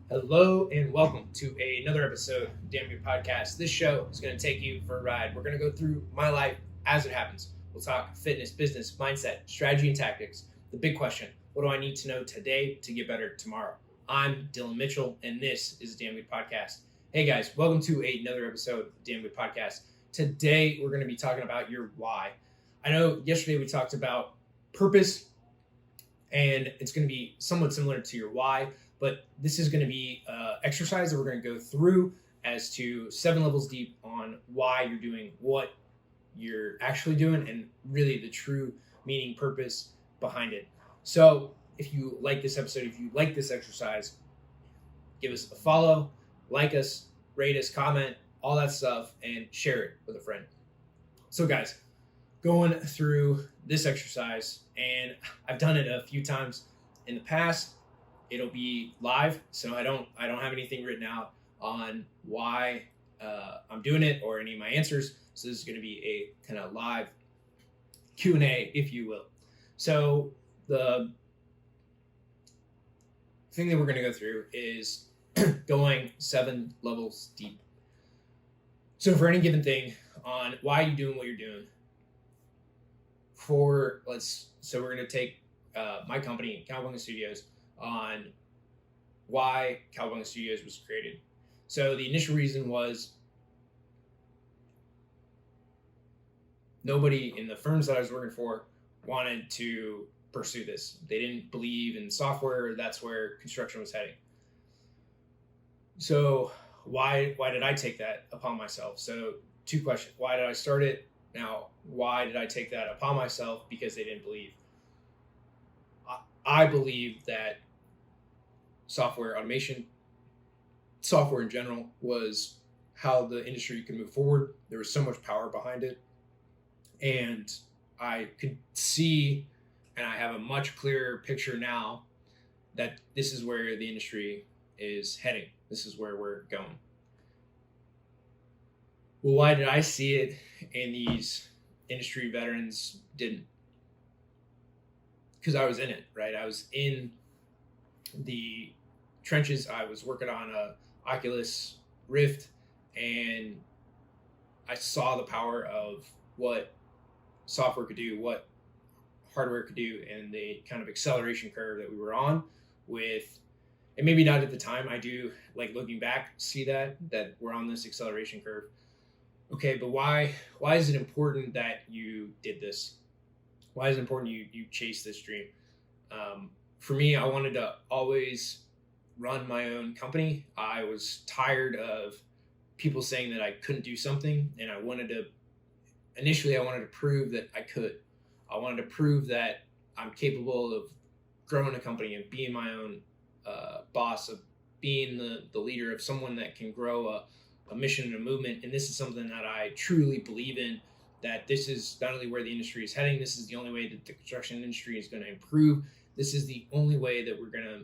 Hello and welcome to another episode of Damn Good Podcast. This show is going to take you for a ride. We're going to go through my life as it happens. We'll talk fitness, business, mindset, strategy, and tactics. The big question, what do I need to know today to get better tomorrow? I'm Dillon Mitchell, and this is Damn Good Podcast. Hey guys, welcome to another episode of Damn Good Podcast. Today, we're going to be talking about your why. I know yesterday we talked about purpose, and it's going to be somewhat similar to your why. But this is going to be an exercise that we're going to go through as to 7 levels deep on why you're doing what you're actually doing and really the true meaning, purpose behind it. So if you like this episode, if you like this exercise, give us a follow, like us, rate us, comment, all that stuff, and share it with a friend. So guys, going through this exercise, and I've done it a few times in the past. It'll be live, so I don't have anything written out on why I'm doing it or any of my answers. So this is going to be a kind of live Q&A, if you will. So the thing that we're going to go through is going 7 levels deep. So for any given thing on why you're doing what you're doing, we're going to take my company, Cowabunga Studios, on why Cowabunga Studios was created. So the initial reason was nobody in the firms that I was working for wanted to pursue this. They didn't believe in software. That's where construction was heading. So why did I take that upon myself? So 2 questions. Why did I start it? Now, why did I take that upon myself? Because they didn't believe. I believe that software automation, software in general, was how the industry could move forward. There was so much power behind it. And I could see, and I have a much clearer picture now, that this is where the industry is heading. This is where we're going. Well, why did I see it and these industry veterans didn't? Because I was in it, right? I was in the trenches. I was working on a Oculus Rift, and I saw the power of what software could do, what hardware could do, and the kind of acceleration curve that we were on with, and maybe not at the time. I do, like, looking back, see that we're on this acceleration curve. Okay, but why is it important that you did this? Why is it important you chase this dream? For me, I wanted to always run my own company. I was tired of people saying that I couldn't do something, and initially I wanted to prove that I could. I wanted to prove that I'm capable of growing a company and being my own boss, of being the leader of someone that can grow a mission and a movement. And this is something that I truly believe in, that this is not only where the industry is heading, this is the only way that the construction industry is going to improve. This is the only way that we're going to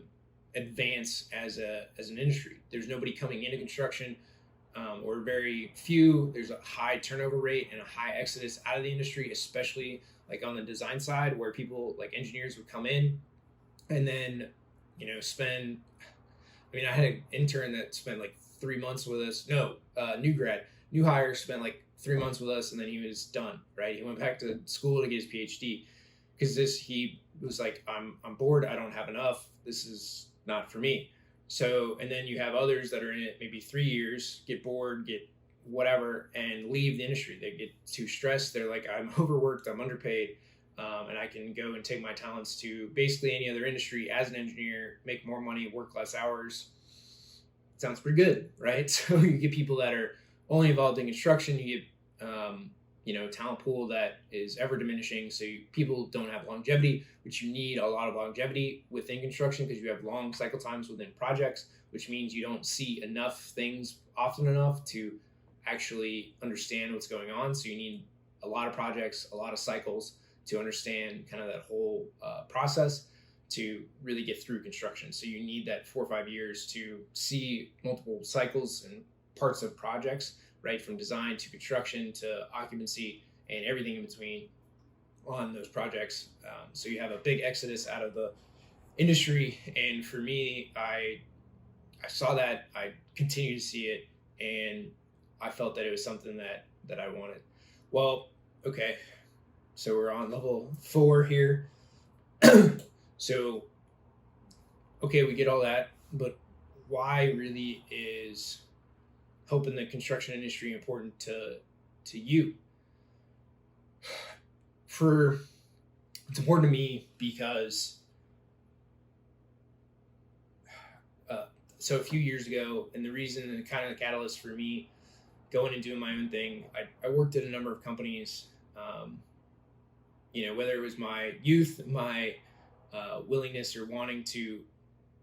advance as an industry. There's nobody coming into construction, or very few. There's a high turnover rate and a high exodus out of the industry, especially like on the design side, where people like engineers would come in and then, spend. I had an intern that spent like 3 months with us. No, new hire spent like 3 months with us, and then he was done, right? He went back to school to get his PhD because he was like, I'm bored. I don't have enough. This is not for me. So, and then you have others that are in it maybe 3 years, get bored, get whatever, and leave the industry. They get too stressed. They're like, I'm overworked, I'm underpaid, and I can go and take my talents to basically any other industry as an engineer, make more money, work less hours. Sounds pretty good, right? So you get people that are only involved in construction. You get talent pool that is ever diminishing. So people don't have longevity, which you need a lot of longevity within construction because you have long cycle times within projects, which means you don't see enough things often enough to actually understand what's going on. So you need a lot of projects, a lot of cycles to understand kind of that whole process to really get through construction. So you need that 4 or 5 years to see multiple cycles and parts of projects, right, from design to construction to occupancy and everything in between on those projects. So you have a big exodus out of the industry. And for me, I I saw that, I continued to see it, and I felt that it was something that I wanted. Well, okay, so we're on level 4 here. So, okay, we get all that, but why really is helping the construction industry important to you? For It's important to me because so a few years ago, and the reason and kind of the catalyst for me going and doing my own thing, I worked at a number of companies. Whether it was my youth, my willingness or wanting to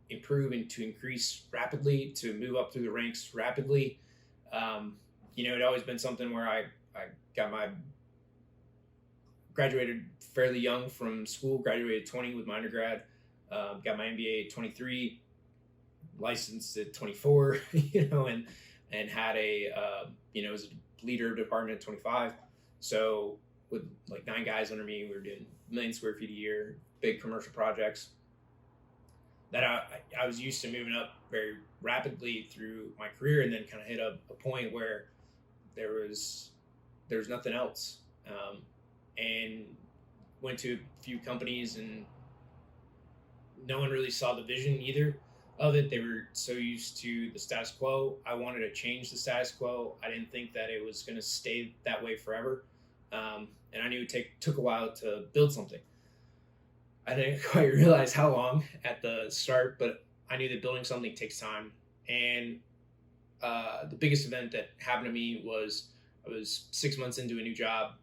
improve and to increase rapidly, to move up through the ranks rapidly. It always been something where I got my graduated fairly young from school, graduated 20 with my undergrad, got my MBA at 23, licensed at 24, and had was a leader of department at 25. So with like 9 guys under me, we were doing 1 million square feet a year, big commercial projects that I was used to moving up very rapidly through my career, and then kind of hit a point where there was nothing else. And went to a few companies, and no one really saw the vision either of it. They were so used to the status quo. I wanted to change the status quo. I didn't think that it was going to stay that way forever. And I knew it took a while to build something. I didn't quite realize how long at the start, but I knew that building something takes time. And the biggest event that happened to me was I was 6 months into a new job,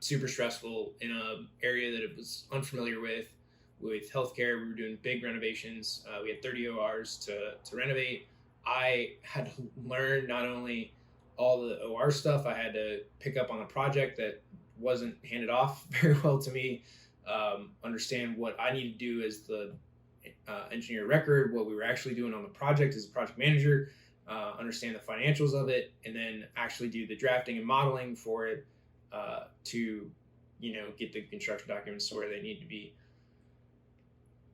super stressful in an area that it was unfamiliar with healthcare. We were doing big renovations. We had 30 ORs to renovate. I had to learn not only all the OR stuff, I had to pick up on a project that wasn't handed off very well to me, understand what I needed to do as the engineer record, what we were actually doing on the project as a project manager, understand the financials of it, and then actually do the drafting and modeling for it to get the construction documents to where they need to be.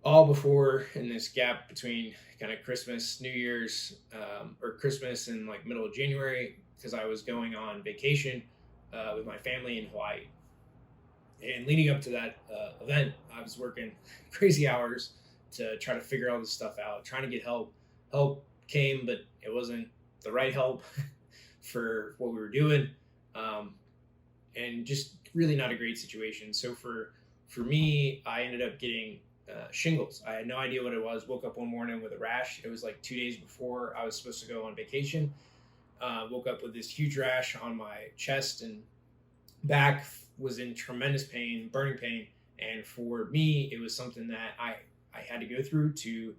All before, in this gap between kind of Christmas, New Year's, or Christmas and like middle of January, because I was going on vacation with my family in Hawaii. And leading up to that event, I was working crazy hours to try to figure all this stuff out, trying to get help. Help came, but it wasn't the right help for what we were doing. And just really not a great situation. So for me, I ended up getting shingles. I had no idea what it was. Woke up one morning with a rash. It was like 2 days before I was supposed to go on vacation. Woke up with this huge rash on my chest and back, was in tremendous pain, burning pain. And for me, it was something that I had to go through to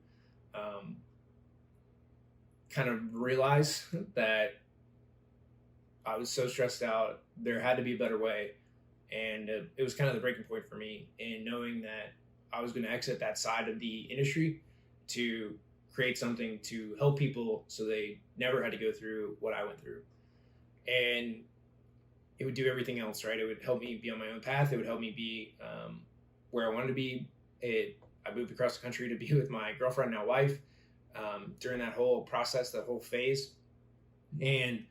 kind of realize that I was so stressed out. There had to be a better way. And it was kind of the breaking point for me in knowing that I was going to exit that side of the industry to create something to help people so they never had to go through what I went through. And it would do everything else, right? It would help me be on my own path. It would help me be where I wanted to be. I moved across the country to be with my girlfriend, now wife, during that whole process, that whole phase. And,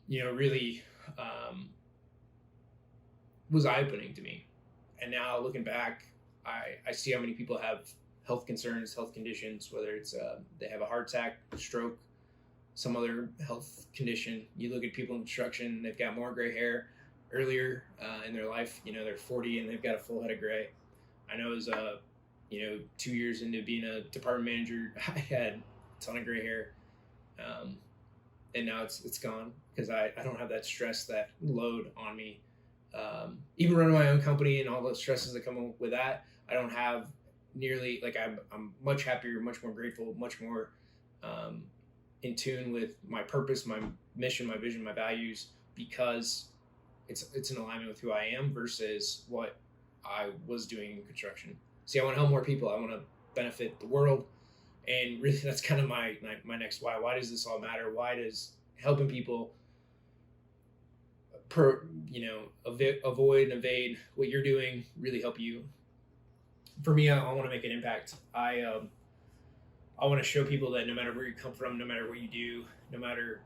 really was eye-opening to me. And now looking back, I see how many people have health concerns, health conditions, whether it's they have a heart attack, stroke, some other health condition. You look at people in construction, they've got more gray hair earlier in their life. They're 40 and they've got a full head of gray. I know as 2 years into being a department manager, I had a ton of gray hair. And now it's gone because I don't have that stress, that load on me. Even running my own company and all the stresses that come with that, I don't have nearly, like, I'm much happier, much more grateful, much more in tune with my purpose, my mission, my vision, my values, because it's in alignment with who I am versus what I was doing in construction. See, I want to help more people. I want to benefit the world. And really, that's kind of my next why. Why does this all matter? Why does helping people avoid and evade what you're doing really help you? For me, I want to make an impact. I I want to show people that no matter where you come from, no matter what you do, no matter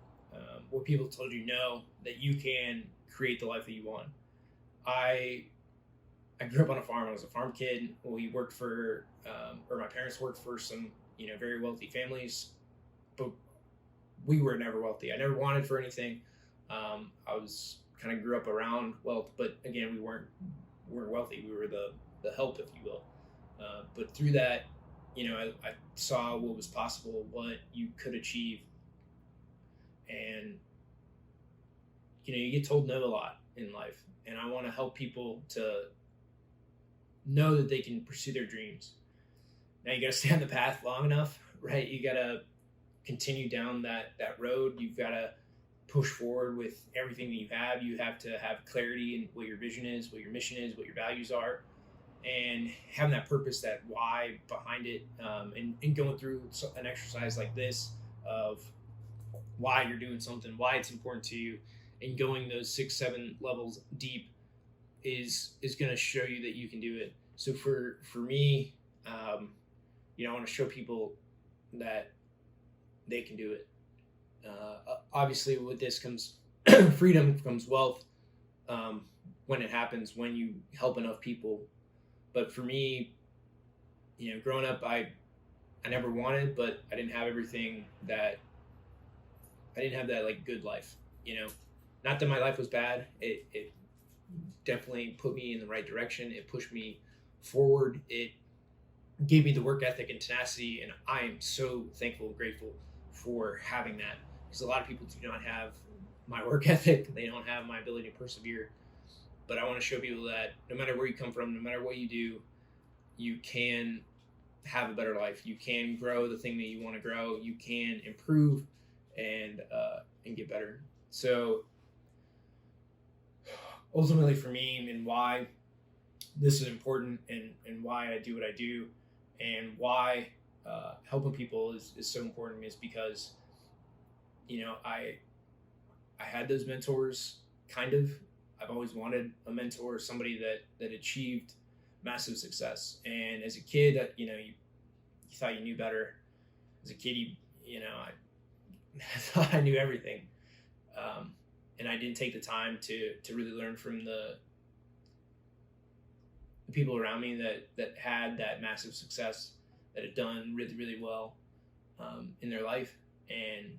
what people told you no, that you can create the life that you want. I grew up on a farm. I was a farm kid. We worked for, or my parents worked for some, very wealthy families, but we were never wealthy. I never wanted for anything. I was kind of grew up around wealth, but again, we weren't wealthy. We were the help, if you will. But through that, I saw what was possible, what you could achieve, and you get told no a lot in life, and I want to help people to know that they can pursue their dreams. Now you got to stay on the path long enough, right? You got to continue down that road. You've got to push forward with everything that you have. You have to have clarity in what your vision is, what your mission is, what your values are, and having that purpose, that why behind it, and going through an exercise like this of why you're doing something, why it's important to you, and going those 6-7 levels deep is going to show you that you can do it. So for me, I want to show people that they can do it. Obviously, with this comes freedom, comes wealth, when it happens, when you help enough people. But for me, growing up, I never wanted, but I didn't have everything that I didn't have that like good life. Not that my life was bad. It definitely put me in the right direction. It pushed me forward. It gave me the work ethic and tenacity, and I am so thankful and grateful for having that, because a lot of people do not have my work ethic. They don't have my ability to persevere. But I want to show people that no matter where you come from, no matter what you do, you can have a better life. You can grow the thing that you want to grow. You can improve and get better. So ultimately for me, and why this is important, and why I do what I do, and why helping people is so important, is because I had those mentors. Kind of, I've always wanted a mentor, somebody that achieved massive success. And as a kid, you thought you knew better. As a kid, I thought I knew everything, and I didn't take the time to really learn from the people around me that had that massive success, that had done really, really well in their life. And